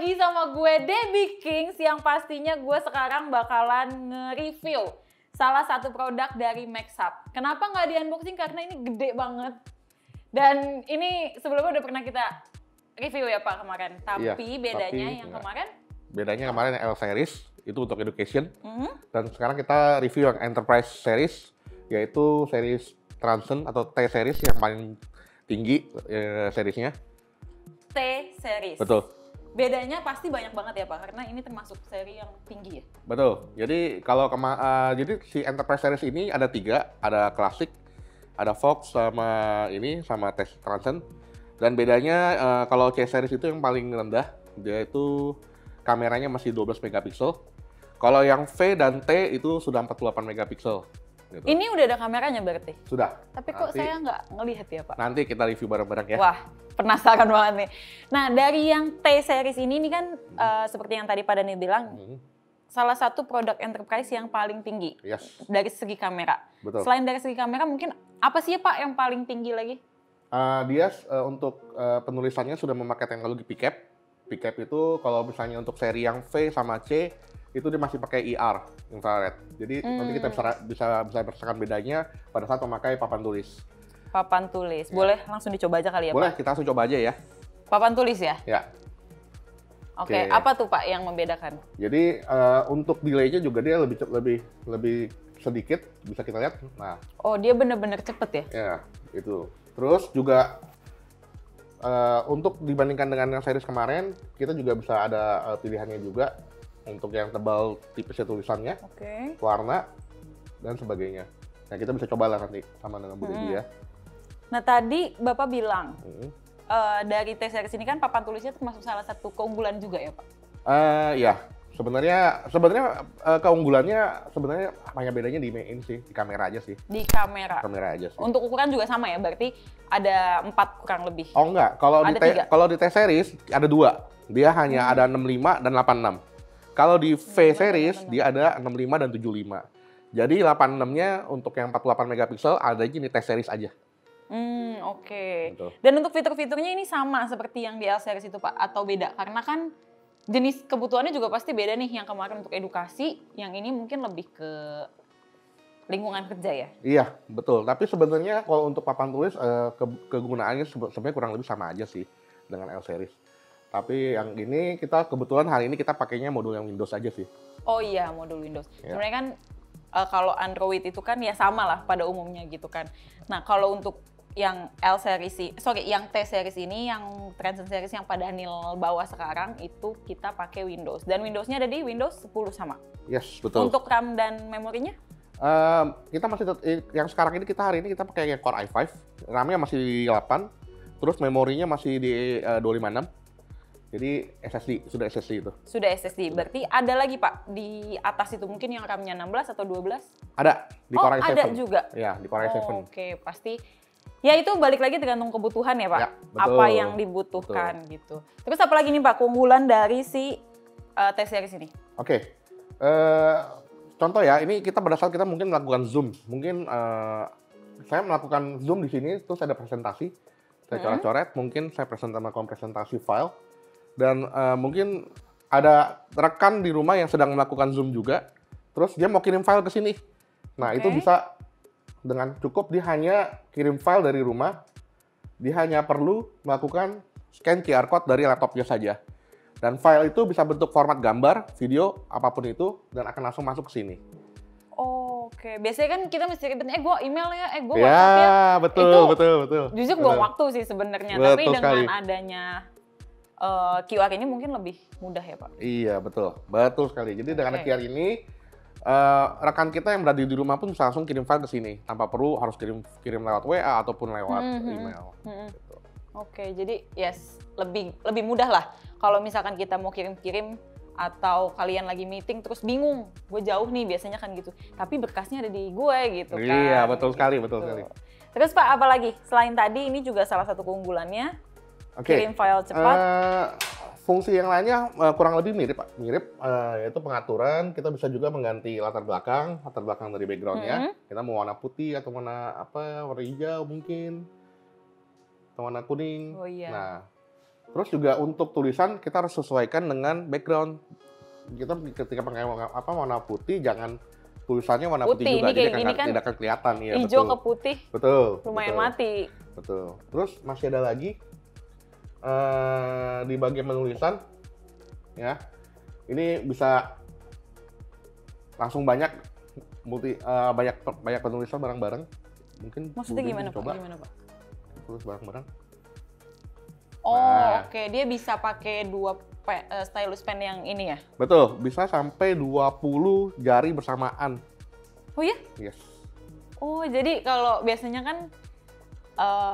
lagi sama gue Debbie Kings yang pastinya gue sekarang bakalan nge-review salah satu produk dari Maxhub. Kenapa nggak di-unboxing? Karena ini gede banget. Dan ini sebelumnya udah pernah kita review ya Pak kemarin. Tapi bedanya kemarin? Bedanya kemarin L series itu untuk education. Dan sekarang kita review yang enterprise series, yaitu series Transcend atau T series yang paling tinggi seriesnya. T series. Betul. Bedanya pasti banyak banget ya Pak, karena ini termasuk seri yang tinggi ya. Betul. Jadi kalau jadi si enterprise series ini ada 3, ada classic, ada Fox sama Transcend. Dan bedanya kalau C series itu yang paling rendah, dia itu kameranya masih 12 megapiksel. Kalau yang V dan T itu sudah 48 megapiksel. Gitu. Ini udah ada kameranya berarti? Sudah. Tapi kok saya nggak ngelihat ya Pak? Nanti kita review bareng-bareng ya. Wah, penasaran banget nih. Nah, dari yang T series ini kan seperti yang tadi Pak Dani bilang, salah satu produk enterprise yang paling tinggi dari segi kamera. Betul. Selain dari segi kamera, mungkin apa sih ya Pak yang paling tinggi lagi? Dia untuk penulisannya sudah memakai teknologi PCAP. PCAP itu kalau misalnya untuk seri yang V sama C, itu dia masih pakai IR, infrared. Jadi nanti kita bisa merasakan bedanya pada saat memakai papan tulis. Papan tulis. Boleh langsung dicoba aja kali ya Boleh, Pak? kita langsung coba aja ya. Papan tulis ya? Ya. Oke, apa tuh Pak yang membedakan? Jadi untuk delay-nya juga dia lebih sedikit, bisa kita lihat. Nah. Oh, dia benar-benar cepet ya? Ya, itu. Terus juga untuk dibandingkan dengan yang series kemarin, kita juga bisa ada pilihannya juga untuk yang tebal tipisnya tulisannya, warna, dan sebagainya. Nah, kita bisa coba lah nanti sama dengan Bu Debbie ya. Nah, tadi Bapak bilang dari T series ini kan papan tulisnya termasuk salah satu keunggulan juga ya Pak? Ya, sebenarnya keunggulannya sebenarnya hanya bedanya di di kamera aja sih. Di kamera? Kamera aja sih. Untuk ukuran juga sama ya, berarti ada 4 kurang lebih? Oh enggak, kalau di T series ada 2, dia hanya ada 65 dan 86. Kalau di V series dia ada 65 dan 75. Jadi 86-nya untuk yang 48 megapiksel ada di T series aja. Oke. Dan untuk fitur-fiturnya ini sama seperti yang di L series itu Pak atau beda? Karena kan jenis kebutuhannya juga pasti beda nih, yang kemarin untuk edukasi, yang ini mungkin lebih ke lingkungan kerja ya? Iya, betul. Tapi sebenarnya kalau untuk papan tulis kegunaannya sebenarnya kurang lebih sama aja sih dengan L series. Tapi yang ini kita kebetulan hari ini kita pakainya modul yang Windows aja sih. Oh iya, modul Windows. Sebenarnya kan kalau Android itu kan ya sama lah pada umumnya gitu kan. Nah, kalau untuk yang yang T series ini, yang Transcend series yang Pak Daniel bawa sekarang itu kita pakai Windows. Dan Windows-nya ada di Windows 10 sama? Yes, betul. Untuk RAM dan memorinya? Kita masih yang sekarang ini hari ini kita pakai Core i5, RAM-nya masih 8, terus memorinya masih di 256. Jadi sudah SSD itu. Sudah SSD, berarti ada lagi Pak di atas itu mungkin yang RAM-nya 16 atau 12? Ada, di Core i7. Ada juga? Ya, di Core i7. Oke, pasti. Ya itu balik lagi tergantung kebutuhan ya Pak, ya, apa yang dibutuhkan gitu. Terus apa lagi nih Pak keunggulan dari si T series ini? Oke, contoh ya, ini kita pada saat kita mungkin melakukan Zoom. Mungkin saya melakukan Zoom di sini, terus ada presentasi. Saya coret-coret, mungkin saya melakukan presentasi file. Dan mungkin ada rekan di rumah yang sedang melakukan Zoom juga, terus dia mau kirim file ke sini. Nah, itu bisa dengan cukup dia hanya kirim file dari rumah, dia hanya perlu melakukan scan QR code dari laptopnya saja. Dan file itu bisa bentuk format gambar, video, apapun itu, dan akan langsung masuk ke sini. Oke, biasanya kan kita mesti ribet, gue email ya, gue WhatsApp ya. Betul, itu betul. Justru buang waktu sih sebenarnya, tapi dengan adanya QR ini mungkin lebih mudah ya Pak? Iya, betul sekali. Jadi dengan QR ini, rekan kita yang berada di rumah pun bisa langsung kirim file ke sini, tanpa perlu harus kirim lewat WA ataupun lewat email. Gitu. Oke, jadi lebih mudah lah kalau misalkan kita mau kirim-kirim atau kalian lagi meeting terus bingung, gue jauh nih biasanya kan gitu, tapi berkasnya ada di gue gitu kan. Iya, betul sekali. Terus Pak, apa lagi? Selain tadi ini juga salah satu keunggulannya, kirim file cepat. Fungsi yang lainnya kurang lebih mirip, yaitu pengaturan. Kita bisa juga mengganti latar belakang dari backgroundnya. Kita mau warna putih atau warna hijau mungkin, atau warna kuning. Oh iya. Nah, Terus juga untuk tulisan kita harus sesuaikan dengan background. Kita ketika pakai warna putih, jangan tulisannya warna putih juga, jadi tidak akan kelihatan. Ya, hijau ke putih. Betul. Lumayan mati. Betul. Terus masih ada lagi di bagian penulisan, ya. Ini bisa langsung banyak penulisan bareng-bareng. Mungkin maksudnya gimana Pak? Tulis bareng-bareng. Oh, oke. Dia bisa pakai 2 stylus pen yang ini ya? Betul, bisa sampai 20 jari bersamaan. Oh iya? Yes. Oh, jadi kalau biasanya kan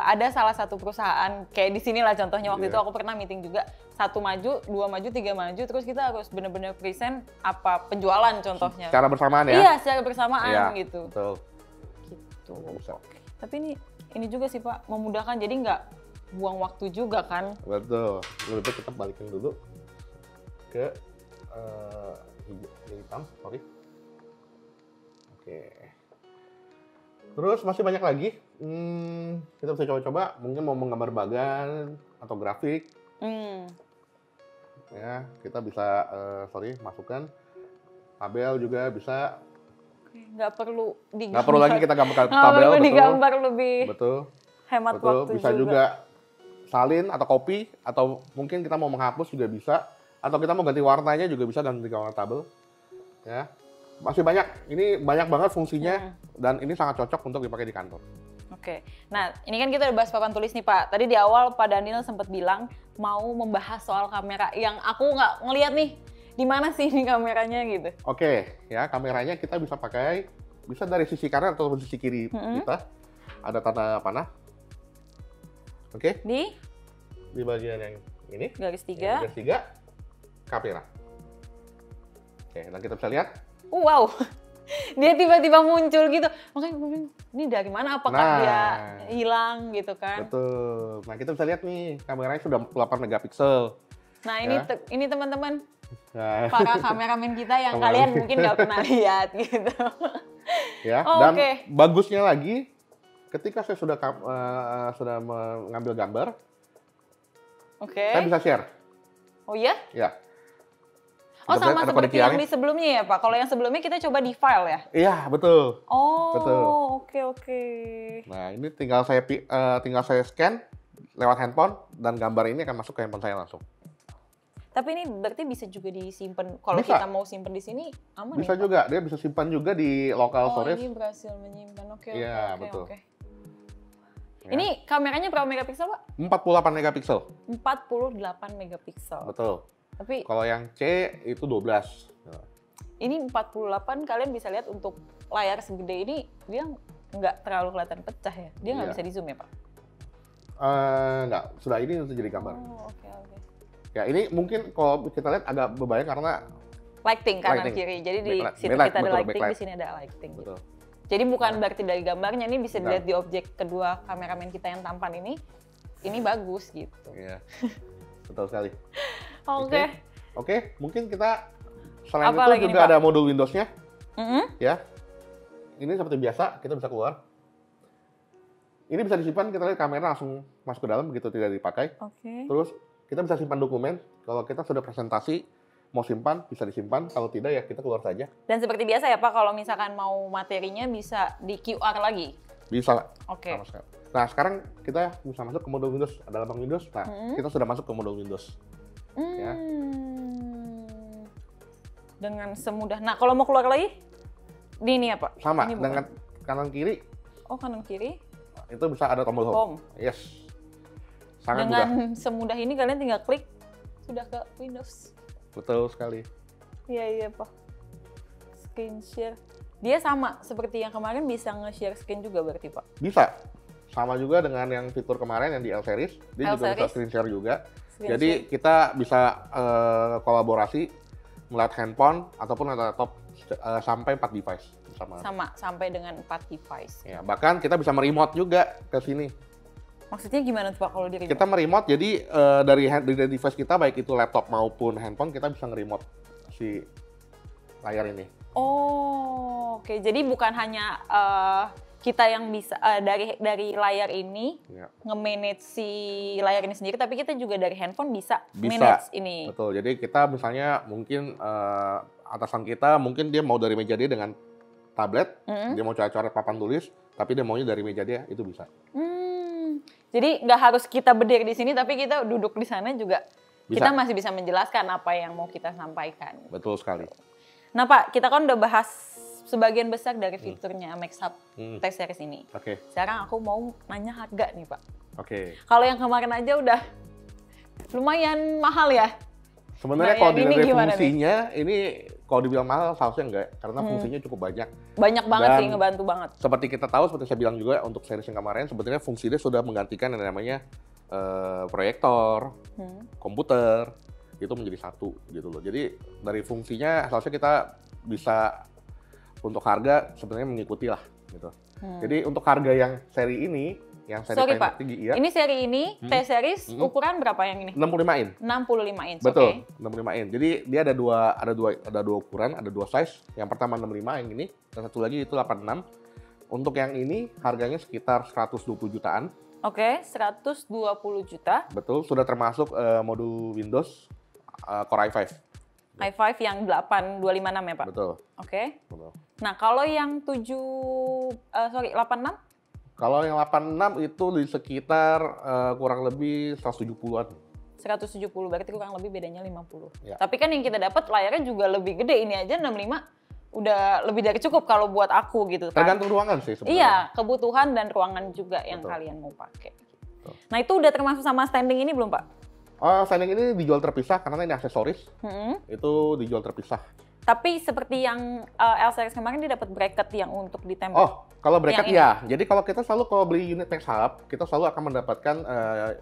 ada salah satu perusahaan, kayak di sini lah contohnya, waktu itu aku pernah meeting juga, 1 maju, 2 maju, 3 maju, terus kita harus benar-benar present apa penjualan contohnya. Secara bersamaan ya? Iya, secara bersamaan gitu. Betul. Gitu. Tapi ini juga sih Pak, memudahkan, jadi nggak buang waktu juga kan? Betul. Lebih kita balikin dulu ke hitam, sorry. Oke. Terus masih banyak lagi. Kita bisa coba-coba, mungkin mau menggambar bagan atau grafik. Ya, kita bisa masukkan tabel juga bisa. Nggak perlu digambar. Nggak perlu lagi kita gambar tabel. Nggak perlu digambar, lebih hemat waktu bisa juga salin atau copy, atau mungkin kita mau menghapus juga bisa, atau kita mau ganti warnanya juga bisa ganti warna tabel. Ya, masih banyak. Ini banyak banget fungsinya dan ini sangat cocok untuk dipakai di kantor. Oke, nah ini kan kita udah bahas papan tulis nih Pak. Tadi di awal Pak Daniel sempat bilang mau membahas soal kamera yang aku nggak ngeliat nih. Di mana sih ini kameranya gitu? Oke, ya kameranya kita bisa pakai, bisa dari sisi kanan atau sisi kiri kita. Ada tanda panah. Oke. Di bagian yang ini. Garis 3. Garis 3. Kamera. Oke, dan kita bisa lihat. Wow. Dia tiba-tiba muncul gitu. Makanya gue bilang, ini dari mana? Apakah dia hilang gitu kan? Betul. Nah, kita bisa lihat nih, kameranya sudah 8 megapiksel. Nah, ini teman-teman, para kameramen kita yang kalian mungkin nggak pernah lihat gitu. Ya, dan bagusnya lagi, ketika saya sudah mengambil gambar, saya bisa share. Oh iya? Ya. Oh, sama seperti yang di sebelumnya ya Pak? Kalau yang sebelumnya kita coba di file ya? Iya, betul. Oh, betul. Oke. Nah, ini tinggal saya scan lewat handphone, dan gambar ini akan masuk ke handphone saya langsung. Tapi ini berarti bisa juga disimpan, kalau kita mau simpan di sini aman bisa ya, juga, dia bisa simpan juga di local storage. Oh, ini berhasil menyimpan, oke. Betul. Ya. Ini kameranya berapa megapiksel Pak? 48 megapiksel. 48 megapiksel. Betul. Tapi kalau yang C itu 12. Ini 48, kalian bisa lihat untuk layar segede ini, dia nggak terlalu kelihatan pecah ya? Dia nggak bisa di zoom ya Pak? Nggak, sudah ini untuk jadi gambar. Oh, oke. Ya, ini mungkin kalau kita lihat agak berbahaya karena lighting kanan kiri. Jadi di situ kita ada lighting, di sini ada lighting. Betul. Jadi bukan berarti dari gambarnya, ini bisa dilihat di objek kedua kameramen kita yang tampan ini bagus gitu. Iya, betul sekali. Oke, mungkin kita selain itu juga ada modul Windows-nya. Ya, ini seperti biasa kita bisa keluar. Ini bisa disimpan, kita lihat kamera langsung masuk ke dalam begitu tidak dipakai. Terus kita bisa simpan dokumen. Kalau kita sudah presentasi, mau simpan, bisa disimpan. Kalau tidak, ya kita keluar saja. Dan seperti biasa ya Pak, kalau misalkan mau materinya bisa di QR lagi? Bisa. Oke. Nah, sekarang kita bisa masuk ke modul Windows. Ada lambang Windows. Nah, kita sudah masuk ke modul Windows. Ya. Dengan semudah. Nah, kalau mau keluar lagi, ini ya Pak? Sama, dengan kanan kiri. Oh, kanan kiri. Itu bisa ada tombol home. Yes. Sangat dengan mudah. Semudah ini kalian tinggal klik, sudah ke Windows. Betul sekali. Iya Pak. Screen share. Dia sama seperti yang kemarin, bisa nge-share screen juga berarti Pak? Bisa. Sama juga dengan yang fitur kemarin yang di L-Series. Dia juga bisa screen share juga. Jadi kita bisa kolaborasi melihat handphone ataupun laptop sampai 4 device bersama. Sama, sampai dengan 4 device. Ya, bahkan kita bisa meremote juga ke sini. Maksudnya gimana tuh Pak kalau di remote? Kita meremote, jadi dari device kita, baik itu laptop maupun handphone, kita bisa nge-remote si layar ini. Oh, oke. Jadi bukan hanya kita yang bisa dari layar ini Ya. nge-manage si layar ini sendiri, tapi kita juga dari handphone bisa Bisa, manage ini. betul. Jadi kita misalnya mungkin atasan kita mungkin dia mau dari meja dia dengan tablet, dia mau coret-coret papan tulis, tapi dia maunya dari meja dia, itu bisa. Jadi nggak harus kita berdiri di sini, tapi kita duduk di sana juga Bisa. kita masih bisa menjelaskan apa yang mau kita sampaikan. Betul sekali. Nah Pak, kita kan udah bahas sebagian besar dari fiturnya MaxHub T-Series ini. Oke. Sekarang aku mau nanya harga nih Pak. Oke. Kalau yang kemarin aja udah lumayan mahal ya. Sebenarnya Nah, kalau yang ini dilihat gimana fungsinya, ini kalau dibilang mahal seharusnya enggak, karena fungsinya cukup banyak. Banyak banget Dan sih, ngebantu banget. Seperti kita tahu, seperti saya bilang juga untuk series yang kemarin, sebetulnya fungsi dia sudah menggantikan yang namanya proyektor, komputer, itu menjadi satu gitu loh. Jadi dari fungsinya seharusnya kita bisa untuk harga sebenarnya mengikuti lah gitu. Jadi untuk harga yang seri ini, yang seri Sorry paling Pak, tinggi, ya, ini seri ini T-Series ukuran berapa yang ini? 65 in. 65 inch, Betul, oke. 65 in. Jadi dia ada dua ukuran, ada dua size. Yang pertama 65 yang ini, dan satu lagi itu 86. Untuk yang ini harganya sekitar 120 jutaan. Oke, 120 juta. Betul, sudah termasuk modul Windows Core i5. i5 yang 8256 ya Pak? Betul. Oke. Betul. Nah kalau yang 86? Kalau yang 86 itu di sekitar kurang lebih 170-an. 170, berarti kurang lebih bedanya 50. Ya. Tapi kan yang kita dapat layarnya juga lebih gede, ini aja 65 udah lebih dari cukup kalau buat aku gitu kan. Tergantung ruangan sih sebenarnya. Iya, kebutuhan dan ruangan juga yang Betul. kalian mau pakai. Betul. Nah itu udah termasuk sama standing ini belum Pak? Standing ini dijual terpisah karena ini aksesoris. Itu dijual terpisah. Tapi seperti yang L-Series kemarin dia dapat bracket yang untuk ditempel. Oh, kalau bracket Yang ini. ya. Jadi kalau kita selalu kalau beli unit MaxHub, kita selalu akan mendapatkan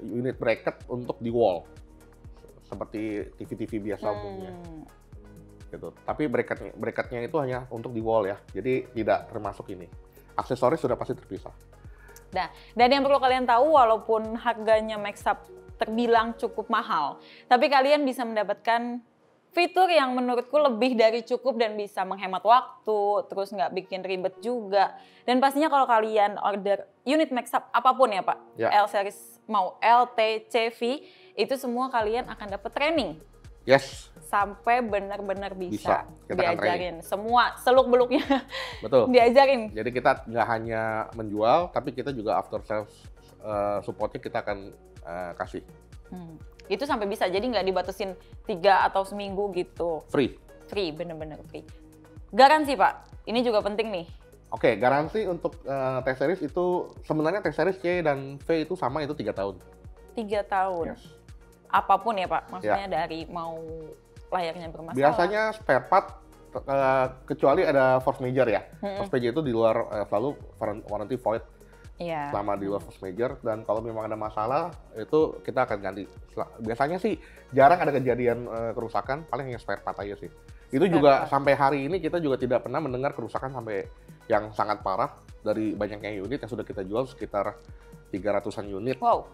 unit bracket untuk di wall. Seperti TV-TV biasa umumnya. Gitu. Tapi bracketnya itu hanya untuk di wall ya. Jadi tidak termasuk ini. Aksesoris sudah pasti terpisah. Nah, dan yang perlu kalian tahu walaupun harganya MaxHub terbilang cukup mahal, tapi kalian bisa mendapatkan fitur yang menurutku lebih dari cukup dan bisa menghemat waktu, terus nggak bikin ribet juga. Dan pastinya kalau kalian order unit MaxHub apapun ya Pak, Ya. L-Series mau L, T, C, V, itu semua kalian akan dapat training. Yes, Sampai benar-benar bisa Kita akan diajarin. Semua seluk-beluknya betul. diajarin. Jadi kita nggak hanya menjual, tapi kita juga after sales supportnya kita akan kasih. Itu sampai bisa, jadi nggak dibatasin 3 atau seminggu gitu. Free. Free, bener-bener free. Garansi Pak, ini juga penting nih. Oke, garansi untuk T-Series itu sebenarnya T-Series C dan V itu sama, itu 3 tahun. 3 tahun. Yes. Apapun ya Pak, maksudnya dari mau layarnya bermasalah. Biasanya spare part kecuali ada force major ya. Force major itu di luar selalu warranty void Iya. selama di luar force major, dan kalau memang ada masalah itu kita akan ganti. Biasanya sih jarang ada kejadian kerusakan, paling hanya spare part aja sih. Itu Spare juga part. sampai hari ini kita juga tidak pernah mendengar kerusakan sampai yang sangat parah dari banyaknya unit yang sudah kita jual sekitar 300-an unit. Wow.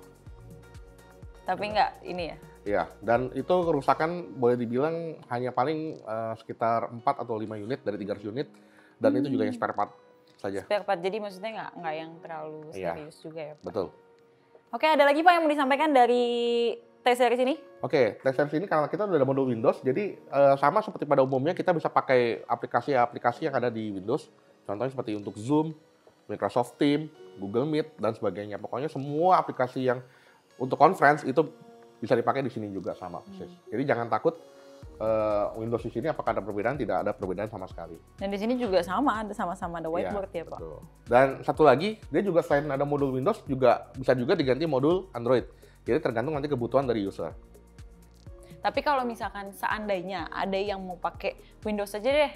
Tapi nggak ini ya. Iya, dan itu kerusakan boleh dibilang hanya paling sekitar 4 atau 5 unit dari 300 unit, dan itu juga yang spare part saja. Spare part, jadi maksudnya nggak yang terlalu Iya. serius juga ya Pak. Betul. Oke, ada lagi Pak yang mau disampaikan dari T-Series ini? Oke, T-Series ini karena kita udah ada modul Windows, jadi sama seperti pada umumnya kita bisa pakai aplikasi-aplikasi yang ada di Windows. Contohnya seperti untuk Zoom, Microsoft Teams, Google Meet, dan sebagainya. Pokoknya semua aplikasi yang untuk conference itu bisa dipakai di sini juga sama persis. Jadi jangan takut Windows di sini apakah ada perbedaan? Tidak ada perbedaan sama sekali. Dan di sini juga sama, ada sama-sama ada whiteboard ya Pak. Betul. Dan satu lagi, dia juga selain ada modul Windows juga bisa juga diganti modul Android. Jadi tergantung nanti kebutuhan dari user. Tapi kalau misalkan seandainya ada yang mau pakai Windows aja deh,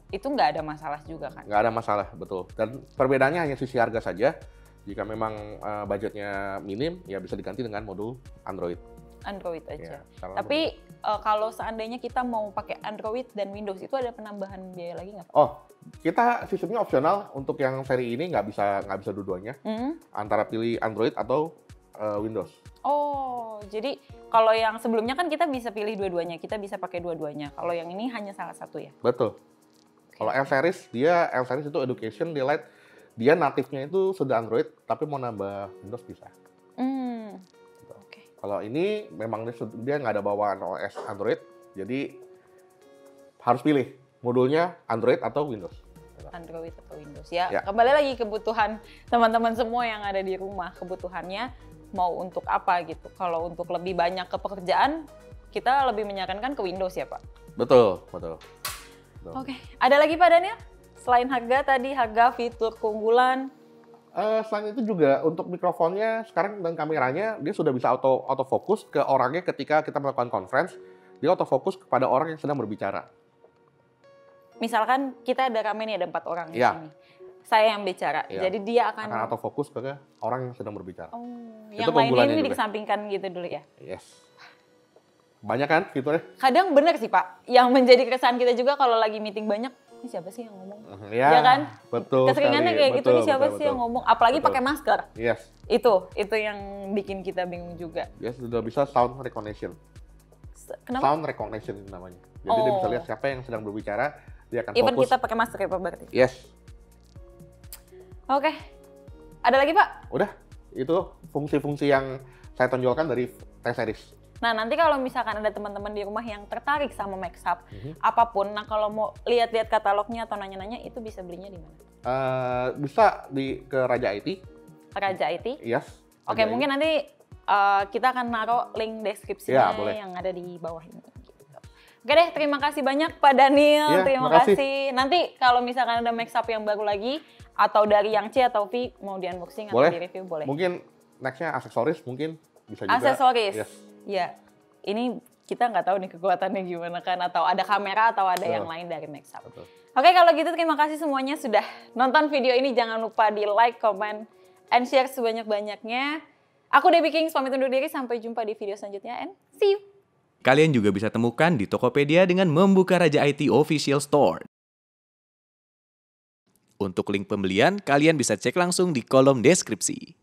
itu nggak ada masalah juga kan? Nggak ada masalah, betul. Dan perbedaannya hanya sisi harga saja. Jika memang budgetnya minim, ya bisa diganti dengan modul Android. Android aja. Ya, karena Tapi kalau seandainya kita mau pakai Android dan Windows, itu ada penambahan biaya lagi nggak Pak? Oh, kita sistemnya opsional untuk yang seri ini nggak bisa dua-duanya. Antara pilih Android atau Windows. Oh, jadi kalau yang sebelumnya kan kita bisa pilih dua-duanya, kita bisa pakai dua-duanya. Kalau yang ini hanya salah satu ya? Betul. Kalau L-Series, L-Series itu Education, Delight, dia natifnya itu sudah Android, tapi mau nambah Windows bisa. Oke. Kalau ini memang dia nggak ada bawaan OS Android, jadi harus pilih modulnya Android atau Windows. Android atau Windows ya. Kembali lagi kebutuhan teman-teman semua yang ada di rumah, kebutuhannya mau untuk apa gitu. Kalau untuk lebih banyak ke pekerjaan, kita lebih menyarankan ke Windows ya Pak? Betul. Oke, ada lagi Pak Daniel? Selain harga tadi, harga, fitur, keunggulan? Selain itu juga untuk mikrofonnya sekarang dan kameranya, dia sudah bisa autofokus ke orangnya ketika kita melakukan conference, dia autofokus kepada orang yang sedang berbicara. Misalkan kita ada rame nih, ada 4 orang di sini. Saya yang bicara, jadi dia akan autofokus ke orang yang sedang berbicara. Yang lainnya ini dikesampingkan gitu dulu ya? Yes. Banyak kan fiturnya? Kadang bener sih Pak, yang menjadi keresahan kita juga kalau lagi meeting banyak, ini siapa sih yang ngomong? Ya kan? Betul. Keseringannya kayak gitu, ini siapa sih yang ngomong? Apalagi pakai masker. Yes. Itu yang bikin kita bingung juga. Yes, sudah bisa sound recognition. Kenapa? Sound recognition namanya. Jadi dia bisa lihat siapa yang sedang berbicara, dia akan even fokus. kita pakai masker ya Pak berarti? Yes. Oke. Ada lagi Pak? Udah, itu fungsi-fungsi yang saya tonjolkan dari T-Series. Nah, nanti kalau misalkan ada teman-teman di rumah yang tertarik sama MaxHub, apapun, nah kalau mau lihat-lihat katalognya atau nanya-nanya, itu bisa belinya di mana? Bisa ke Raja IT. Raja IT? Yes. Oke, mungkin nanti kita akan naruh link deskripsinya yang ada di bawah ini. Oke deh, terima kasih banyak Pak Daniel, terima kasih. Nanti kalau misalkan ada MaxHub yang baru lagi, atau dari yang C atau V, mau di-unboxing atau di-review, boleh. Mungkin next-nya aksesoris, mungkin bisa juga. Aksesoris? Yes. Ya, ini kita nggak tahu nih kekuatannya gimana kan, atau ada kamera atau ada yang lain dari MaxHub. Oke, kalau gitu terima kasih semuanya sudah nonton video ini. Jangan lupa di like, comment, and share sebanyak-banyaknya. Aku Debbie Kings, pamit undur diri. Sampai jumpa di video selanjutnya, and see you! Kalian juga bisa temukan di Tokopedia dengan membuka Raja IT Official Store. Untuk link pembelian, kalian bisa cek langsung di kolom deskripsi.